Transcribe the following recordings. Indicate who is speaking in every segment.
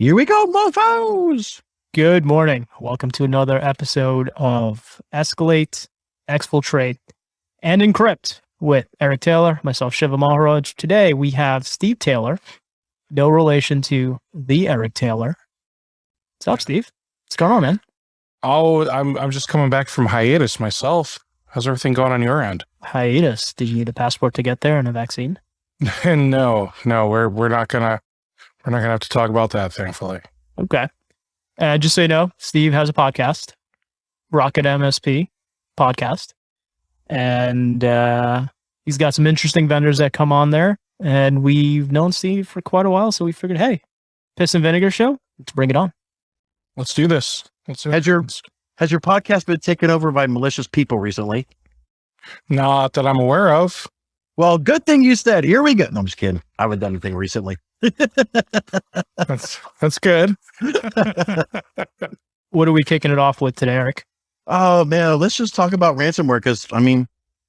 Speaker 1: Here we go, mofos!
Speaker 2: Good morning. Welcome to another episode of Escalate, Exfiltrate, and Encrypt with Eric Taylor, myself, Shiva Maharaj. Today we have Steve Taylor, no relation to the Eric Taylor. What's up, Steve? What's going on, man?
Speaker 3: Oh, I'm just coming back from hiatus myself. How's everything going on your end?
Speaker 2: Hiatus. Did you need a passport to get there and a vaccine?
Speaker 3: No, we're not gonna have to talk about that, thankfully.
Speaker 2: Okay. Just so you know, Steve has a podcast, RocketMSP Podcast, and he's got some interesting vendors that come on there. And we've known Steve for quite a while, so we figured, hey, Piss and Vinegar Show, let's bring it on.
Speaker 3: Let's do this.
Speaker 1: Has your podcast been taken over by malicious people recently?
Speaker 3: Not that I'm aware of.
Speaker 1: Well, good thing you said. Here we go. No, I'm just kidding. I haven't done anything recently.
Speaker 3: That's good.
Speaker 2: What are we kicking it off with today, Eric?
Speaker 1: Oh, man, let's just talk about ransomware because,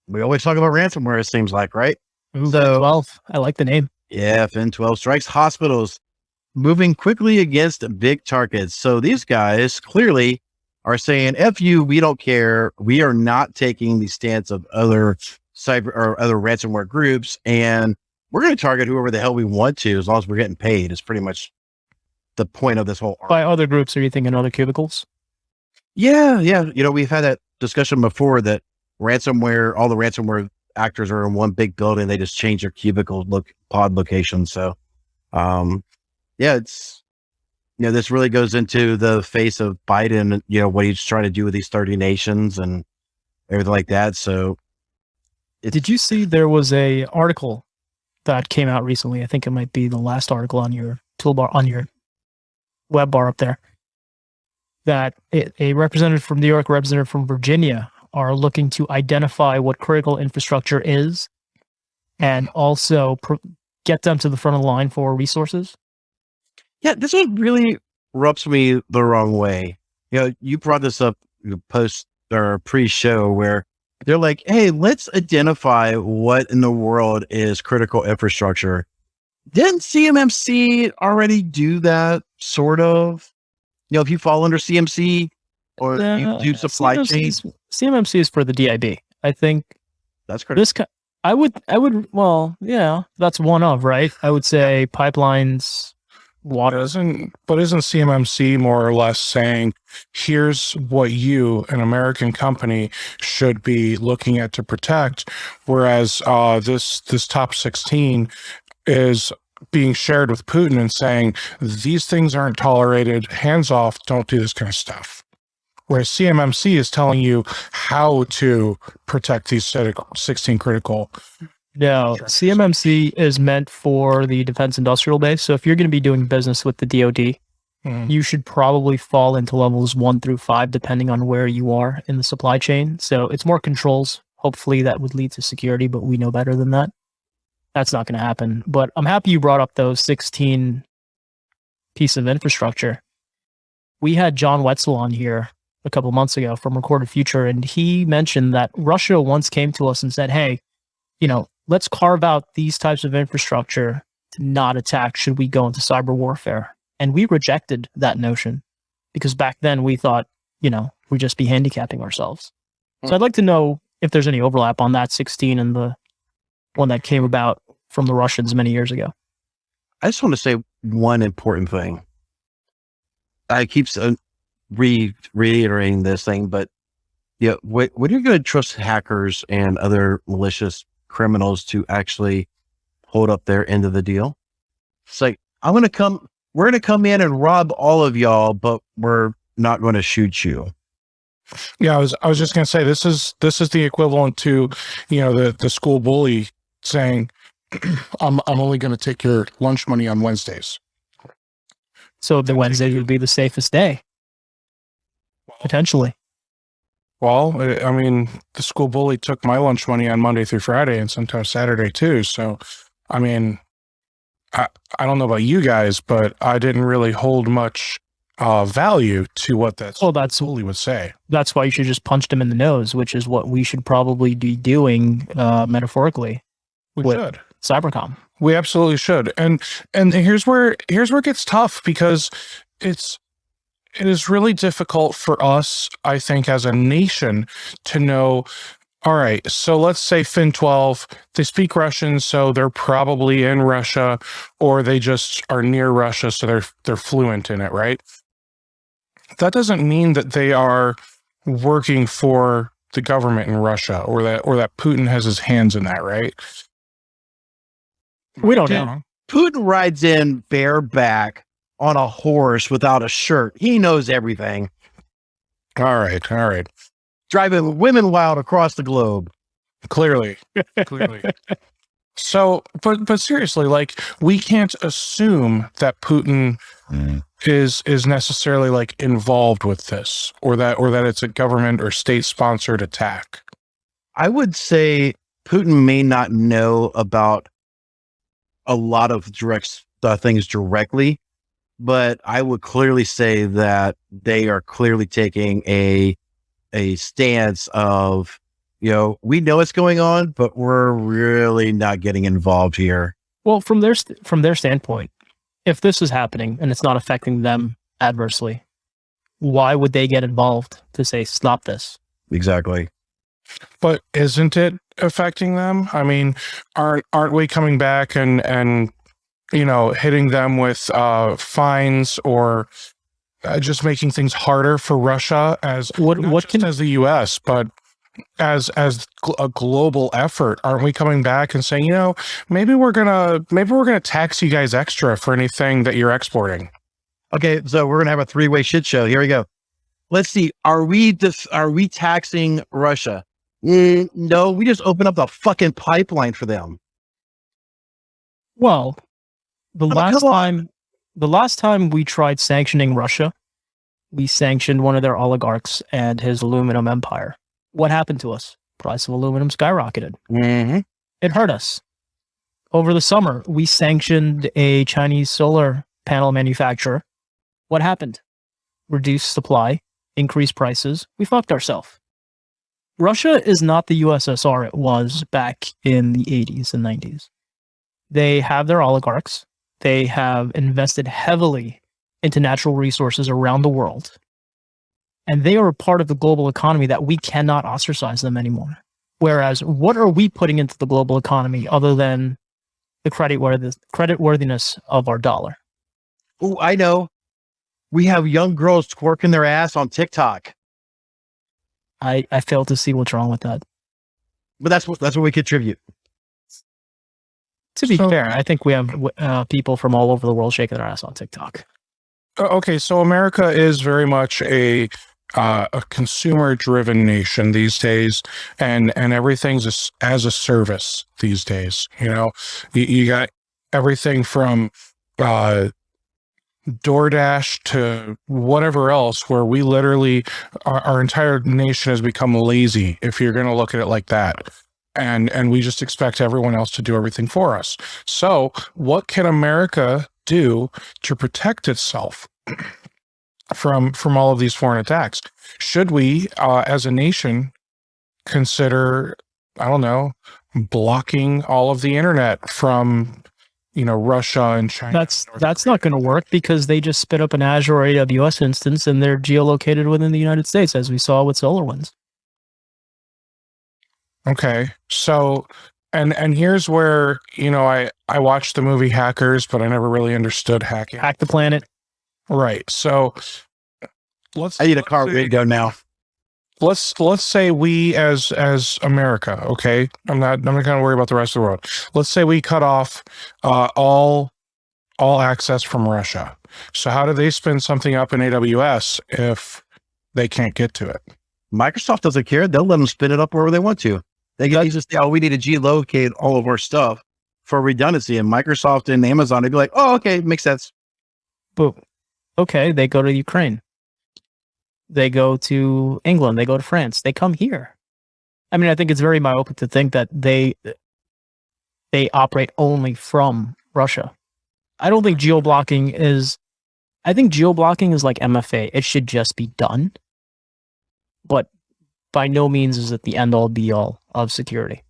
Speaker 1: we always talk about ransomware, it seems like, right?
Speaker 2: Ooh, so, 12. I like the name.
Speaker 1: Yeah, Fin12 strikes hospitals, moving quickly against big targets. So these guys clearly are saying, F you, we don't care. We are not taking the stance of other cyber or other ransomware groups, and we're going to target whoever the hell we want to, as long as we're getting paid. Is pretty much the point of this whole arc.
Speaker 2: By other groups, are you thinking other cubicles?
Speaker 1: Yeah. We've had that discussion before that all the ransomware actors are in one big building. They just change their cubicle pod location. So, it's, this really goes into the face of Biden, what he's trying to do with these 30 nations and everything like that. So
Speaker 2: did you see there was a article that came out recently? I think it might be the last article on your toolbar, on your web bar up there, that a representative from New York, representative from Virginia are looking to identify what critical infrastructure is and also get them to the front of the line for resources.
Speaker 1: Yeah, this one really rubs me the wrong way. You brought this up post or pre-show where they're like, hey, let's identify what in the world is critical infrastructure. Didn't CMMC already do that, sort of? If you fall under CMC or you do supply chain.
Speaker 2: CMMC is for the DIB. I think
Speaker 1: that's critical.
Speaker 2: Well, yeah, that's one of, right? I would say pipelines, water.
Speaker 3: Isn't CMMC more or less saying, here's what you, an American company, should be looking at to protect, whereas this top 16 is being shared with Putin and saying, these things aren't tolerated, hands off, don't do this kind of stuff. Whereas CMMC is telling you how to protect these 16 critical.
Speaker 2: No, CMMC is meant for the defense industrial base. So if you're going to be doing business with the DoD, you should probably fall into levels 1 through 5, depending on where you are in the supply chain. So it's more controls. Hopefully that would lead to security, but we know better than that. That's not going to happen. But I'm happy you brought up those 16 pieces of infrastructure. We had John Wetzel on here a couple months ago from Recorded Future, and he mentioned that Russia once came to us and said, hey, let's carve out these types of infrastructure to not attack should we go into cyber warfare. And we rejected that notion because back then we thought, we'd just be handicapping ourselves. So I'd like to know if there's any overlap on that 16 and the one that came about from the Russians many years ago.
Speaker 1: I just want to say one important thing. I keep reiterating this thing, but when you're going to trust hackers and other malicious criminals to actually hold up their end of the deal, it's like, we're going to come in and rob all of y'all, but we're not going to shoot you.
Speaker 3: Yeah, I was just going to say, this is the equivalent to, the school bully saying, I'm only going to take your lunch money on Wednesdays.
Speaker 2: So the Wednesday would be the safest day, potentially.
Speaker 3: Well, the school bully took my lunch money on Monday through Friday and sometimes Saturday too. So, I don't know about you guys, but I didn't really hold much value to what that bully would say.
Speaker 2: That's why you should just punch them in the nose, which is what we should probably be doing metaphorically.
Speaker 3: We should.
Speaker 2: cybercom.
Speaker 3: We absolutely should. And here's where it gets tough, because it is really difficult for us, I think, as a nation to know, all right, so let's say Fin12, they speak Russian, so they're probably in Russia, or they just are near Russia, so they're fluent in it, right? That doesn't mean that they are working for the government in Russia, or that Putin has his hands in that, right?
Speaker 2: We don't know.
Speaker 1: Putin rides in bareback on a horse without a shirt. He knows everything.
Speaker 3: All right.
Speaker 1: Driving women wild across the globe.
Speaker 3: Clearly. So, but seriously, like, we can't assume that Putin is necessarily like involved with this, or that it's a government or state sponsored attack.
Speaker 1: I would say Putin may not know about a lot of things directly, but I would clearly say that they are clearly taking a stance of, we know what's going on, but we're really not getting involved here.
Speaker 2: Well, from their standpoint, if this is happening and it's not affecting them adversely, why would they get involved to say, stop this?
Speaker 1: Exactly.
Speaker 3: But isn't it affecting them? I mean, aren't we coming back and hitting them with fines, or just making things harder for Russia as the U.S., but as a global effort? Aren't we coming back and saying, maybe we're gonna tax you guys extra for anything that you're exporting?
Speaker 1: Okay, so we're gonna have a three-way shit show. Here we go. Let's see. Are we taxing Russia? No, we just open up the fucking pipeline for them.
Speaker 2: Well, the last time we tried sanctioning Russia, we sanctioned one of their oligarchs and his aluminum empire. What happened to us? Price of aluminum skyrocketed.
Speaker 1: Mm-hmm.
Speaker 2: It hurt us. Over the summer, we sanctioned a Chinese solar panel manufacturer. What happened? Reduced supply, increased prices. We fucked ourselves. Russia is not the USSR it was back in the 80s and 90s. They have their oligarchs. They have invested heavily into natural resources around the world. And they are a part of the global economy that we cannot ostracize them anymore. Whereas, what are we putting into the global economy other than the creditworthiness of our dollar?
Speaker 1: Oh, I know. We have young girls twerking their ass on TikTok.
Speaker 2: I fail to see what's wrong with that.
Speaker 1: But that's what we contribute.
Speaker 2: To be fair, I think we have people from all over the world shaking their ass on TikTok.
Speaker 3: Okay, so America is very much a consumer-driven nation these days, and everything's as a service these days. You got everything from DoorDash to whatever else, where we literally, our entire nation has become lazy, if you're going to look at it like that. And we just expect everyone else to do everything for us. So what can America do to protect itself from all of these foreign attacks? Should we, as a nation, consider, I don't know, blocking all of the internet from Russia and China?
Speaker 2: That's not going to work, because they just spit up an Azure or AWS instance and they're geolocated within the United States, as we saw with SolarWinds.
Speaker 3: Okay, so and here's where I watched the movie Hackers, but I never really understood hacking.
Speaker 2: Hack the planet,
Speaker 3: right? So
Speaker 1: I need a car ready to go now.
Speaker 3: Let's say we as America, okay? I'm not going to worry about the rest of the world. Let's say we cut off all access from Russia. So how do they spin something up in AWS if they can't get to it?
Speaker 1: Microsoft doesn't care. They'll let them spin it up wherever they want to. They can just say, we need to geolocate all of our stuff for redundancy. And Microsoft and Amazon, they'd be like, oh, okay, makes sense.
Speaker 2: But okay, they go to Ukraine. They go to England. They go to France. They come here. I mean, I think it's very myopic to think that they operate only from Russia. I don't think geo-blocking is... I think geo-blocking is like MFA. It should just be done. But by no means is it the end-all, be-all of security.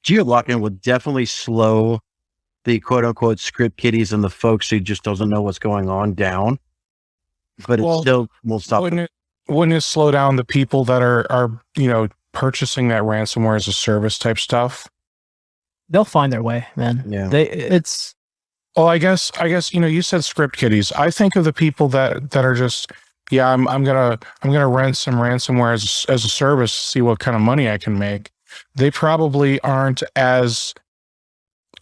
Speaker 1: Geo-blocking would definitely slow the quote unquote script kiddies and the folks who just doesn't know what's going on down. But it still won't stop.
Speaker 3: Wouldn't it slow down the people that are purchasing that ransomware as a service type stuff?
Speaker 2: They'll find their way, man.
Speaker 1: Yeah.
Speaker 3: Well, I guess you said script kiddies. I think of the people that are just, I'm gonna rent some ransomware as a service, see what kind of money I can make. They probably aren't as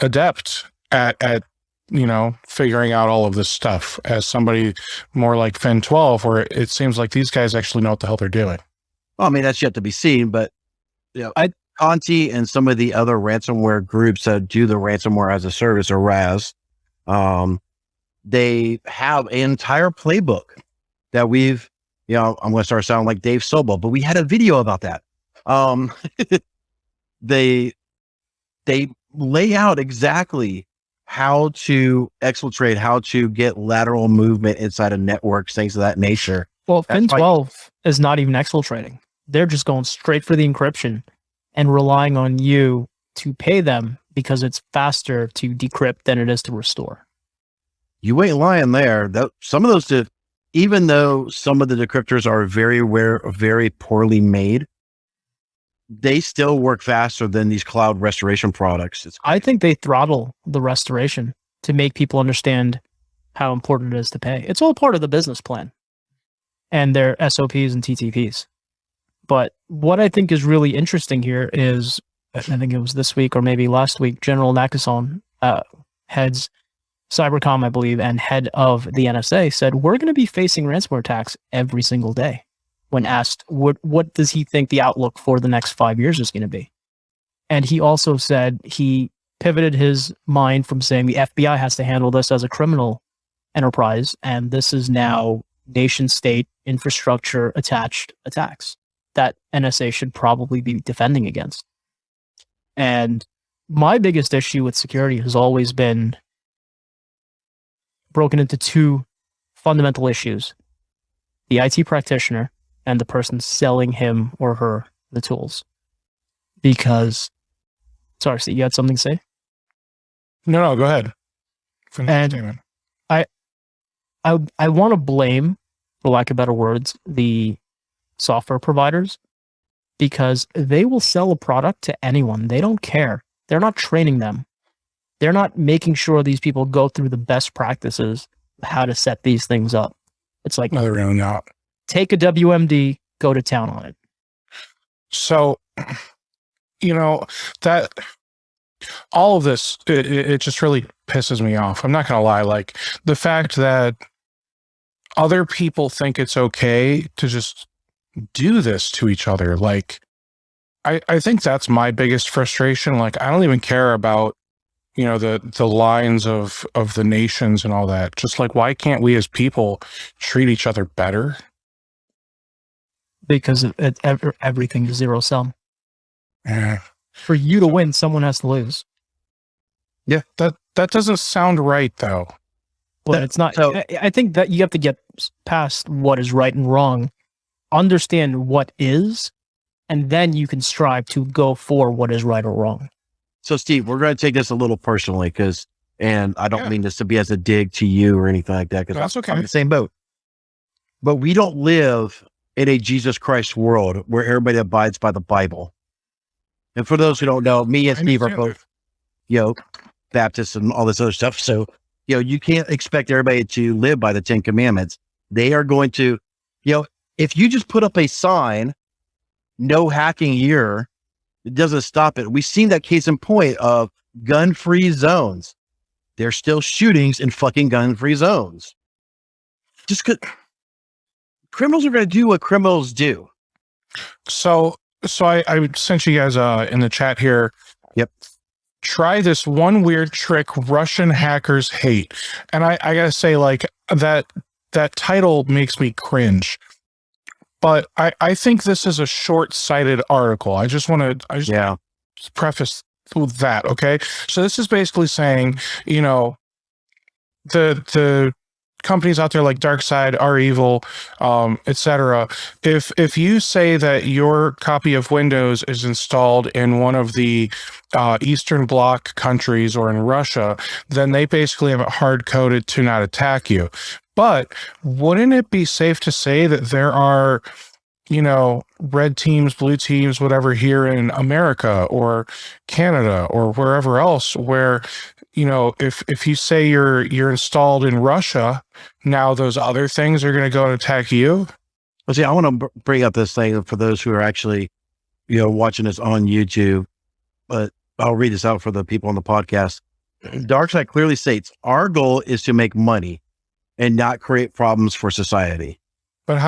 Speaker 3: adept at figuring out all of this stuff as somebody more like Fin 12, where it seems like these guys actually know what the hell they're doing.
Speaker 1: Well, I mean, that's yet to be seen, but Conti and some of the other ransomware groups that do the ransomware as a service, or RAS, they have an entire playbook that we've, I'm going to start sounding like Dave Sobel, but we had a video about that. They lay out exactly how to exfiltrate, how to get lateral movement inside of networks, things of that nature.
Speaker 2: Well, Fin 12 is not even exfiltrating. They're just going straight for the encryption and relying on you to pay them because it's faster to decrypt than it is to restore.
Speaker 1: You ain't lying there. Some of those, even though some of the decryptors are very poorly made, they still work faster than these cloud restoration products.
Speaker 2: I think they throttle the restoration to make people understand how important it is to pay. It's all part of the business plan and their SOPs and TTPs. But what I think is really interesting here is, I think it was this week or maybe last week, General Nakasone, heads Cybercom, I believe, and head of the NSA said, we're going to be facing ransomware attacks every single day. When asked, what does he think the outlook for the next 5 years is going to be? And he also said he pivoted his mind from saying the FBI has to handle this as a criminal enterprise, and this is now nation-state infrastructure attached attacks that NSA should probably be defending against. And my biggest issue with security has always been broken into two fundamental issues: the IT practitioner and the person selling him or her the tools. Because, sorry, Steve, you had something to say?
Speaker 3: No, go ahead.
Speaker 2: And I want to blame, for lack of better words, the software providers, because they will sell a product to anyone. They don't care. They're not training them. They're not making sure these people go through the best practices of how to set these things up. It's like,
Speaker 3: no, they're really not.
Speaker 2: Take a WMD, go to town on it.
Speaker 3: So, that all of this, it just really pisses me off. I'm not going to lie. Like, the fact that other people think it's okay to just do this to each other. Like, I think that's my biggest frustration. Like, I don't even care about, the lines of the nations and all that. Just like, why can't we as people treat each other better?
Speaker 2: Because everything is zero sum.
Speaker 3: Yeah.
Speaker 2: For you to win, someone has to lose.
Speaker 3: Yeah, that doesn't sound right, though.
Speaker 2: Well, it's not. So, I think that you have to get past what is right and wrong, understand what is, and then you can strive to go for what is right or wrong.
Speaker 1: So, Steve, we're going to take this a little personally, and I don't mean this to be as a dig to you or anything like that, because
Speaker 3: that's okay.
Speaker 1: I'm in the same boat. But we don't live in a Jesus Christ world where everybody abides by the Bible. And for those who don't know, me and Steve are both, Baptists and all this other stuff. So, you can't expect everybody to live by the 10 Commandments. They are going to, if you just put up a sign, no hacking here, it doesn't stop it. We've seen that case in point of gun-free zones. There's still shootings in fucking gun-free zones. Just because criminals are going to do what criminals do.
Speaker 3: So I sent you guys in the chat here.
Speaker 1: Yep.
Speaker 3: Try this one weird trick Russian hackers hate. And I gotta say, like, that title makes me cringe. But I think this is a short-sighted article. I just want to preface with that, okay? So this is basically saying, the companies out there like DarkSide, Are Evil, etc. If you say that your copy of Windows is installed in one of the Eastern Bloc countries or in Russia, then they basically have it hard-coded to not attack you. But wouldn't it be safe to say that there are, red teams, blue teams, whatever, here in America or Canada or wherever else where, if you say you're installed in Russia, now those other things are going to go and attack you?
Speaker 1: Well, see, I want to bring up this thing for those who are actually, watching this on YouTube, but I'll read this out for the people on the podcast. DarkSide clearly states, our goal is to make money and not create problems for society.
Speaker 3: But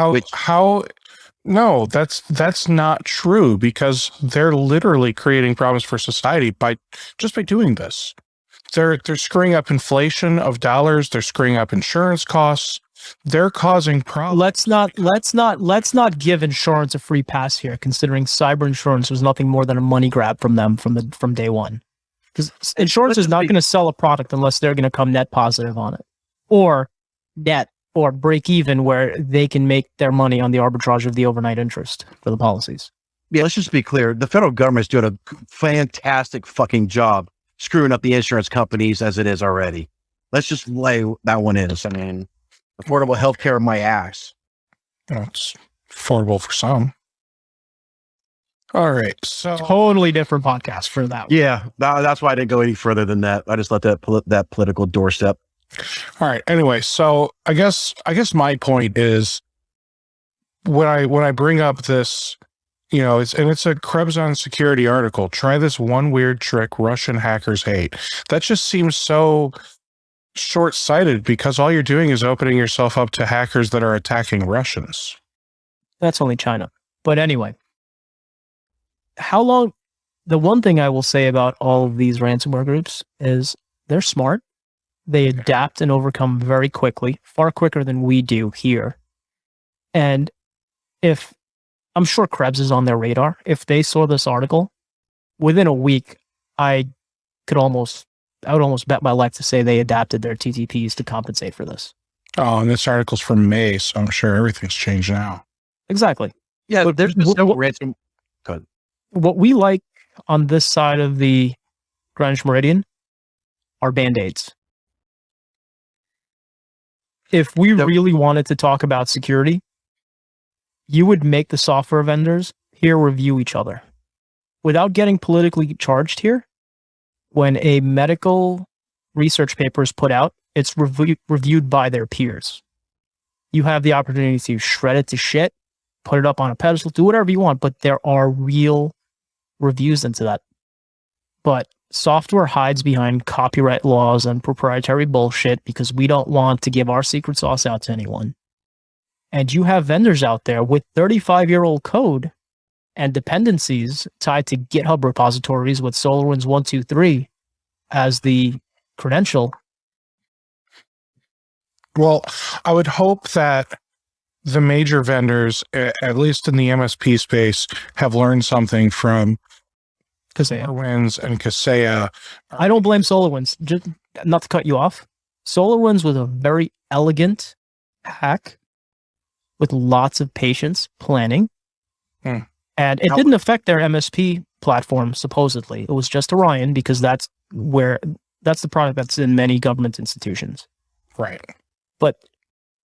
Speaker 3: no, that's not true, because they're literally creating problems for society by doing this. They're screwing up inflation of dollars. They're screwing up insurance costs. They're causing problems.
Speaker 2: Let's not give insurance a free pass here, considering cyber insurance was nothing more than a money grab from them from day one. Because insurance is not going to sell a product unless they're going to come net positive on it, or net or break even, where they can make their money on the arbitrage of the overnight interest for the policies.
Speaker 1: Yeah, let's just be clear. The federal government's doing a fantastic fucking job screwing up the insurance companies as it is already. Let's just lay that one in. I mean, affordable healthcare, my ass.
Speaker 3: It's affordable for some. All right, so
Speaker 2: Totally different podcast for that one.
Speaker 1: Yeah, that's why I didn't go any further than that. I just let that political doorstep.
Speaker 3: All right. Anyway, so I guess my point is, when I bring up this, it's a Krebs on Security article. Try this one weird trick Russian hackers hate. That just seems so short-sighted, because all you're doing is opening yourself up to hackers that are attacking Russians.
Speaker 2: That's only China. But anyway, the one thing I will say about all of these ransomware groups is they're smart. They adapt and overcome very quickly, far quicker than we do here. And I'm sure Krebs is on their radar. If they saw this article, within a week, I would almost bet my life to say they adapted their TTPs to compensate for this.
Speaker 3: Oh, and this article's from May, so I'm sure everything's changed now.
Speaker 2: Exactly.
Speaker 1: Yeah,
Speaker 2: but
Speaker 1: there's just no ransom. Good.
Speaker 2: What we like on this side of the Greenwich Meridian are Band-Aids. If we really wanted to talk about security, you would make the software vendors here review each other. Without getting politically charged here, when a medical research paper is put out, it's reviewed by their peers. You have the opportunity to shred it to shit, put it up on a pedestal, do whatever you want, but there are real reviews into that. But software hides behind copyright laws and proprietary bullshit because we don't want to give our secret sauce out to anyone. And you have vendors out there with 35-year-old code and dependencies tied to GitHub repositories with SolarWinds 123 as the credential.
Speaker 3: Well, I would hope that the major vendors, at least in the MSP space, have learned something from SolarWinds and Kaseya.
Speaker 2: I don't blame SolarWinds. Just not to cut you off. SolarWinds was a very elegant hack with lots of patience, planning, and it didn't affect their MSP platform. Supposedly, it was just Orion, because that's the product that's in many government institutions.
Speaker 3: Right.
Speaker 2: But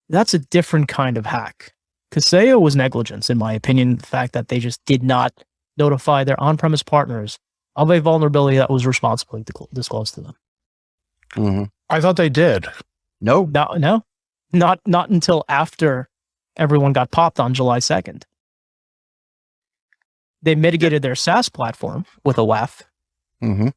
Speaker 2: that's a different kind of hack. Kaseya was negligence, in my opinion. The fact that they just did not notify their on-premise partners of a vulnerability that was responsibly disclosed to them.
Speaker 1: Mm-hmm.
Speaker 3: I thought they did.
Speaker 2: No, not until after everyone got popped on July 2nd. They mitigated their SaaS platform with a WAF.
Speaker 1: Mm-hmm.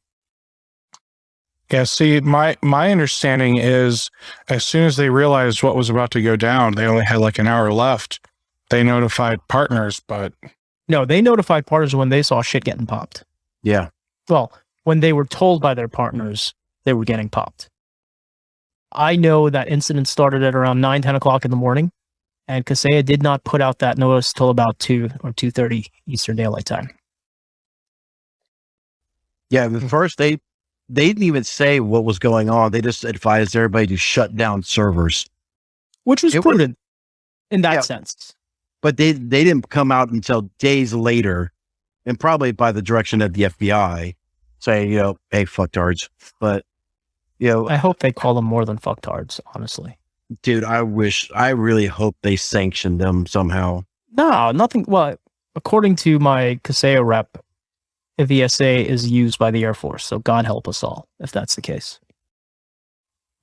Speaker 3: Yeah, see, my understanding is, as soon as they realized what was about to go down, they only had like an hour left. They notified partners, but...
Speaker 2: No, they notified partners when they saw shit getting popped.
Speaker 1: Yeah.
Speaker 2: Well, when they were told by their partners they were getting popped. I know that incident started at around 10 o'clock in the morning, and Kaseya did not put out that notice till about 2 or 2:30 Eastern Daylight Time.
Speaker 1: Yeah, the first they didn't even say what was going on. They just advised everybody to shut down servers.
Speaker 2: which was
Speaker 1: It was-
Speaker 2: prudent in that
Speaker 1: Yeah.
Speaker 2: sense.
Speaker 1: But they didn't come out until days later, and probably by the direction of the FBI, saying, hey, fucktards. But,
Speaker 2: I hope they call them more than fucktards, honestly.
Speaker 1: dude, I really hope they sanctioned them somehow.
Speaker 2: No, nothing. Well, according to my Kaseo rep, a VSA is used by the Air Force. So God help us all if that's the case.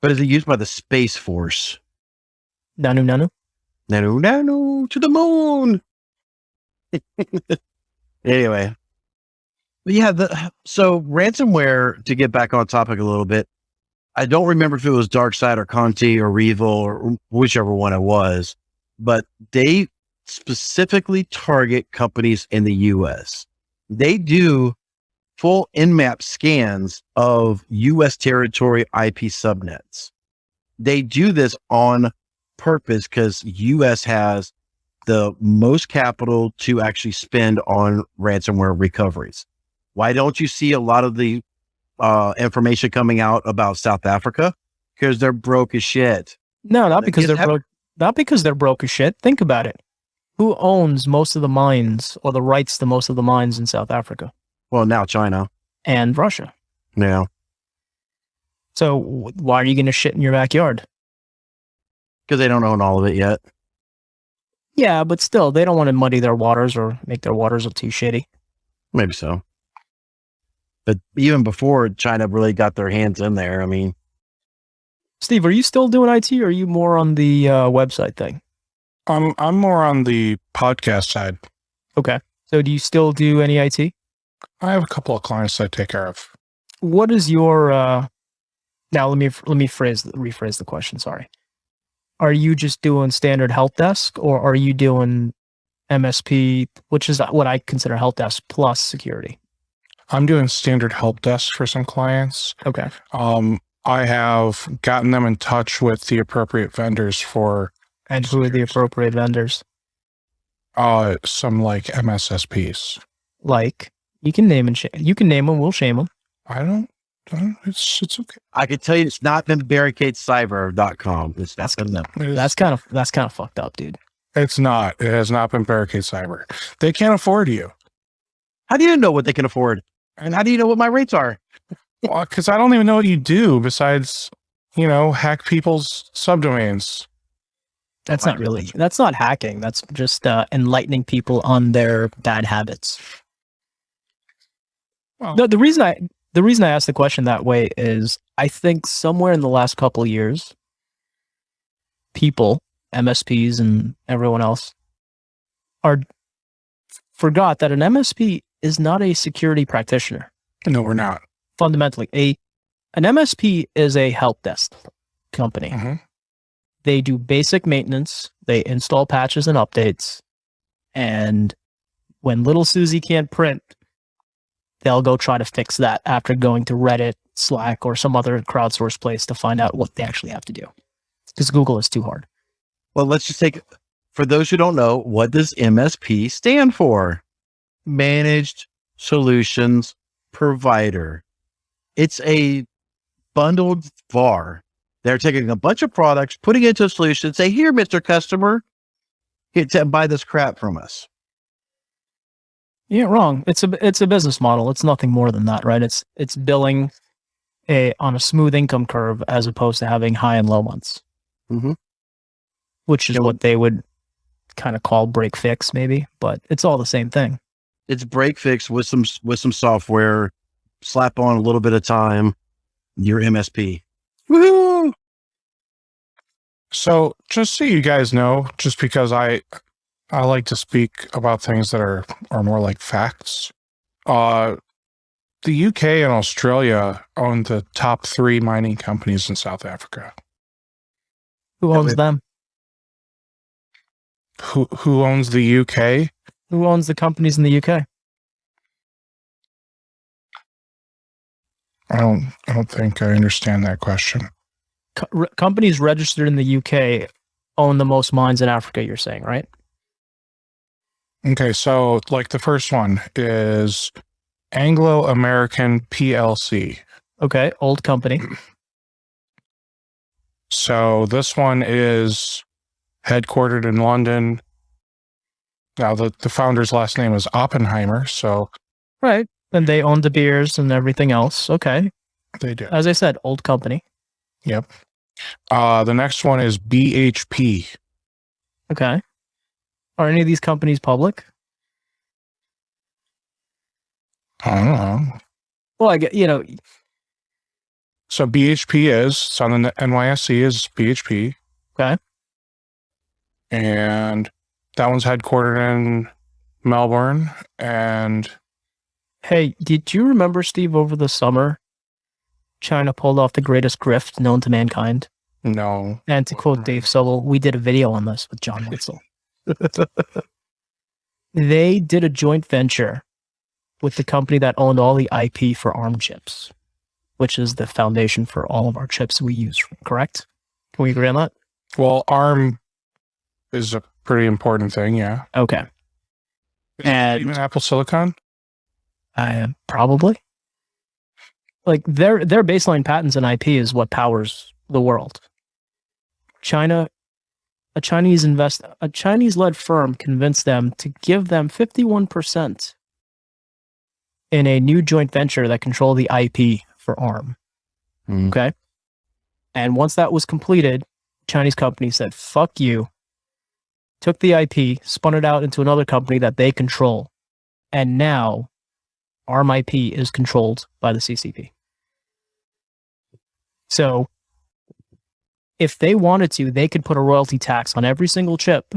Speaker 1: But is it used by the Space Force?
Speaker 2: Nanu nanu.
Speaker 1: Nanu, to the moon. Anyway. But yeah, so ransomware, to get back on topic a little bit, I don't remember if it was DarkSide or Conti or Revil or whichever one it was, but they specifically target companies in the US. They do full Nmap scans of US territory IP subnets. They do this on purpose because US has the most capital to actually spend on ransomware recoveries. Why don't you see a lot of the information coming out about South Africa? Because they're broke as shit.
Speaker 2: No, not because they're broke. Not because they're broke as shit. Think about it. Who owns most of the mines or the rights to most of the mines in South Africa?
Speaker 1: Well, now China
Speaker 2: and Russia.
Speaker 1: Yeah.
Speaker 2: So why are you going to shit in your backyard?
Speaker 1: Because they don't own all of it yet.
Speaker 2: Yeah, but still, they don't want to muddy their waters or make their waters look too shitty.
Speaker 1: Maybe so. But even before China really got their hands in there, I mean.
Speaker 2: Steve, are you still doing IT or are you more on the website thing?
Speaker 3: I'm more on the podcast side.
Speaker 2: Okay. So do you still do any IT?
Speaker 3: I have a couple of clients I take care of.
Speaker 2: What is your now let me rephrase the question, sorry. Are you just doing standard help desk or are you doing MSP, which is what I consider help desk plus security?
Speaker 3: I'm doing standard help desk for some clients.
Speaker 2: Okay.
Speaker 3: I have gotten them in touch with the appropriate vendors for.
Speaker 2: And who are the appropriate vendors?
Speaker 3: Some like MSSPs.
Speaker 2: Like, you can name them, we'll shame them.
Speaker 3: I don't it's okay.
Speaker 1: I can tell you it's not been barricadecyber.com. That's been them.
Speaker 2: That's kind of fucked up, dude.
Speaker 3: It's not. It has not been Barricade Cyber. They can't afford you.
Speaker 1: How do you know what they can afford? And how do you know what my rates are?
Speaker 3: Well, because I don't even know what you do besides, hack people's subdomains.
Speaker 2: That's not hacking. That's just enlightening people on their bad habits.
Speaker 3: Well,
Speaker 2: No, the reason I asked the question that way is I think somewhere in the last couple of years, people, MSPs and everyone else, forgot that an MSP is not a security practitioner.
Speaker 3: no, we're not.
Speaker 2: Fundamentally, an MSP is a help desk company.
Speaker 3: Mm-hmm.
Speaker 2: They do basic maintenance. They install patches and updates. And when little Susie can't print, they'll go try to fix that after going to Reddit, Slack, or some other crowdsourced place to find out what they actually have to do. Because Google is too hard.
Speaker 1: Well, let's just take, for those who don't know, what does MSP stand for? Managed Solutions Provider. It's a bundled VAR. They're taking a bunch of products, putting it into a solution, say, here, Mr. Customer, buy this crap from us.
Speaker 2: Yeah, wrong. It's a business model. It's nothing more than that, right? It's billing on a smooth income curve as opposed to having high and low months.
Speaker 1: Mm-hmm.
Speaker 2: Which is what they would kind of call break fix, maybe, but it's all the same thing.
Speaker 1: It's break fix with some software, slap on a little bit of time, your MSP. Woohoo!
Speaker 3: So just so you guys know, just because I like to speak about things that are more like facts. The UK and Australia own the top 3 mining companies in South Africa.
Speaker 2: Who owns them?
Speaker 3: Who owns the UK?
Speaker 2: Who owns the companies in the UK?
Speaker 3: I don't think I understand that question.
Speaker 2: Companies registered in the UK own the most mines in Africa, you're saying, right?
Speaker 3: Okay, so like the first one is Anglo-American PLC.
Speaker 2: Okay, old company.
Speaker 3: So this one is headquartered in London. Now, the founder's last name is Oppenheimer, so...
Speaker 2: Right. And they own De Beers and everything else. Okay.
Speaker 3: They do.
Speaker 2: As I said, old company.
Speaker 3: Yep. The next one is BHP.
Speaker 2: Okay. Are any of these companies public?
Speaker 3: I don't know.
Speaker 2: Well, I get,
Speaker 3: So BHP it's on the NYSE is BHP.
Speaker 2: Okay.
Speaker 3: And that one's headquartered in Melbourne. And
Speaker 2: hey, did you remember, Steve, over the summer, China pulled off the greatest grift known to mankind?
Speaker 3: no.
Speaker 2: And to quote Dave Sobel, we did a video on this with John Wetzel. They did a joint venture with the company that owned all the IP for ARM chips, which is the foundation for all of our chips we use, correct? Can we agree on that?
Speaker 3: Well, ARM is a pretty important thing, yeah.
Speaker 2: Okay.
Speaker 3: And even Apple Silicon?
Speaker 2: Probably. Like their baseline patents and IP is what powers the world. A Chinese-led firm convinced them to give them 51% in a new joint venture that controlled the IP for ARM. Okay. And once that was completed, Chinese company said, fuck you, took the IP, spun it out into another company that they control. And now ARM IP is controlled by the CCP. So if they wanted to, they could put a royalty tax on every single chip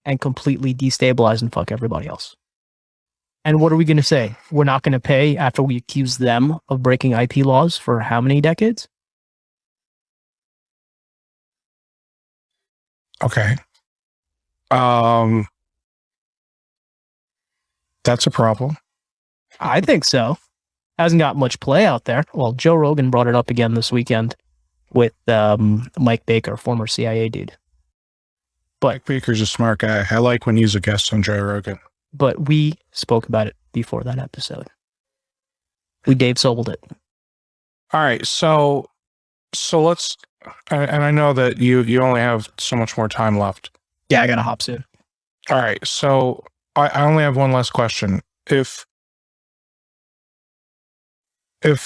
Speaker 2: and completely destabilize and fuck everybody else. And what are we going to say? We're not going to pay after we accuse them of breaking IP laws for how many decades?
Speaker 3: Okay. That's a problem.
Speaker 2: I think so. Hasn't got much play out there. Well, Joe Rogan brought it up again this weekend with Mike Baker, former CIA dude. But
Speaker 3: Mike Baker's a smart guy. I like when he's a guest on Joe Rogan.
Speaker 2: But we spoke about it before that episode. We Dave Sobeled it.
Speaker 3: All right, so let's, and I know that you only have so much more time left.
Speaker 2: Yeah, I gotta hop soon.
Speaker 3: All right, so I only have one last question. If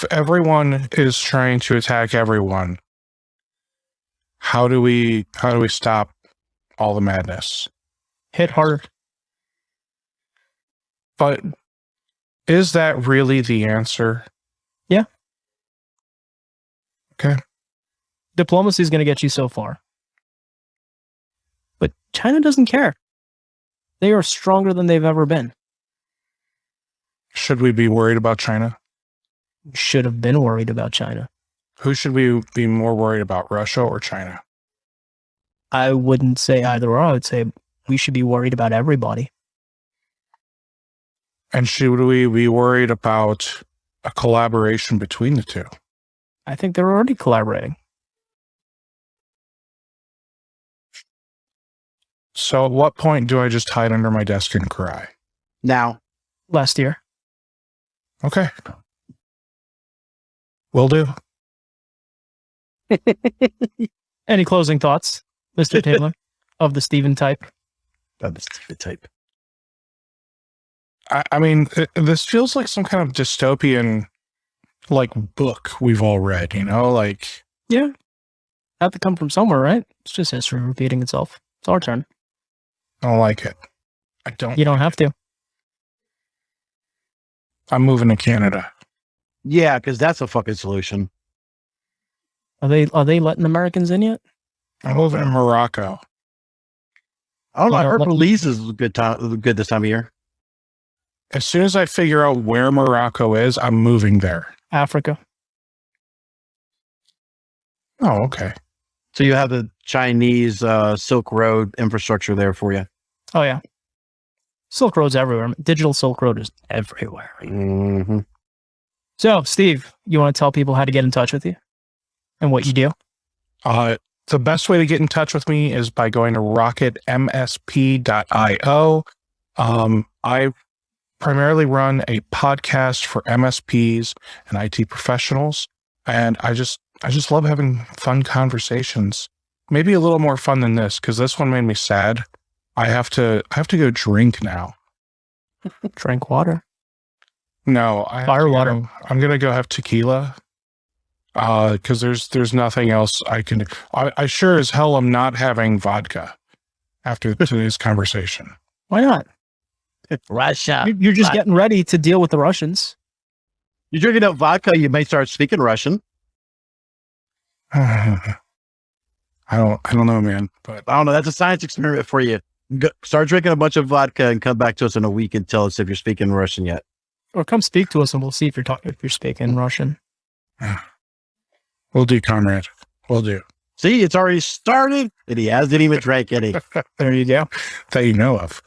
Speaker 3: everyone is trying to attack everyone, how do we stop all the madness?
Speaker 2: Hit harder.
Speaker 3: But is that really the answer?
Speaker 2: Yeah.
Speaker 3: Okay.
Speaker 2: Diplomacy is going to get you so far. But China doesn't care. They are stronger than they've ever been.
Speaker 3: Should we be worried about China?
Speaker 2: Should have been worried about China.
Speaker 3: Who should we be more worried about, Russia or China?
Speaker 2: I wouldn't say either or. I would say we should be worried about everybody.
Speaker 3: And should we be worried about a collaboration between the two?
Speaker 2: I think they're already collaborating.
Speaker 3: So at what point do I just hide under my desk and cry?
Speaker 1: Now.
Speaker 2: Last year.
Speaker 3: Okay. Will do.
Speaker 2: Any closing thoughts, Mr. Taylor, of the Steven type?
Speaker 1: Of the Steven type.
Speaker 3: I mean, this feels like some kind of dystopian, like, book we've all read, like...
Speaker 2: Yeah. Had to come from somewhere, right? It's just history repeating itself. It's our turn.
Speaker 3: I don't like it. I don't.
Speaker 2: You don't have to.
Speaker 3: I'm moving to Canada.
Speaker 1: Yeah, because that's a fucking solution.
Speaker 2: Are they letting Americans in yet?
Speaker 3: I'm moving to Morocco.
Speaker 1: I don't know. I
Speaker 2: Yeah,
Speaker 1: heard
Speaker 2: let-
Speaker 1: Belize is good this time of year.
Speaker 3: As soon as I figure out where Morocco is, I'm moving there.
Speaker 2: Africa.
Speaker 3: Oh, okay.
Speaker 1: So you have the Chinese Silk Road infrastructure there for you.
Speaker 2: Oh, yeah. Silk Road's everywhere. Digital Silk Road is everywhere.
Speaker 1: Mm-hmm.
Speaker 2: So, Steve, you want to tell people how to get in touch with you and what you do?
Speaker 3: The best way to get in touch with me is by going to RocketMSP.io. I primarily run a podcast for MSPs and IT professionals, and I just love having fun conversations maybe a little more fun than this, because this one made me sad. I have to go drink now.
Speaker 2: Drink water.
Speaker 3: No,
Speaker 2: Fire water.
Speaker 3: I'm gonna go have tequila. Because there's nothing else I can do. I sure as hell am not having vodka after today's conversation.
Speaker 2: Why not?
Speaker 1: Russia.
Speaker 2: You're just getting ready to deal with the Russians.
Speaker 1: You're drinking up vodka, you may start speaking Russian.
Speaker 3: I don't know, man. But
Speaker 1: I don't know. That's a science experiment for you. Start drinking a bunch of vodka and come back to us in a week and tell us if you're speaking Russian yet.
Speaker 2: Or come speak to us and we'll see if you're speaking Russian.
Speaker 3: We'll do, comrade. We'll do.
Speaker 1: See, it's already started and he hasn't even drank any.
Speaker 2: There you go.
Speaker 3: That you know of.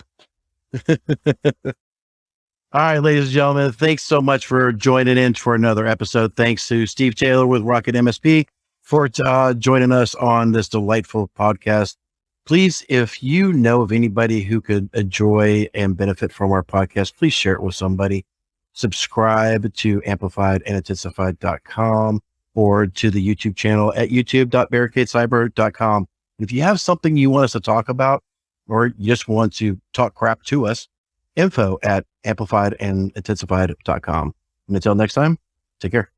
Speaker 1: All right, ladies and gentlemen, thanks so much for joining in for another episode. Thanks to Steve Taylor with RocketMSP for joining us on this delightful podcast. Please, if you know of anybody who could enjoy and benefit from our podcast, please share it with somebody. Subscribe to amplifiedandentensified.com or to the YouTube channel at youtube.barricadecyber.com. If you have something you want us to talk about, or you just want to talk crap to us, info@amplifiedandentensified.com. And until next time, take care.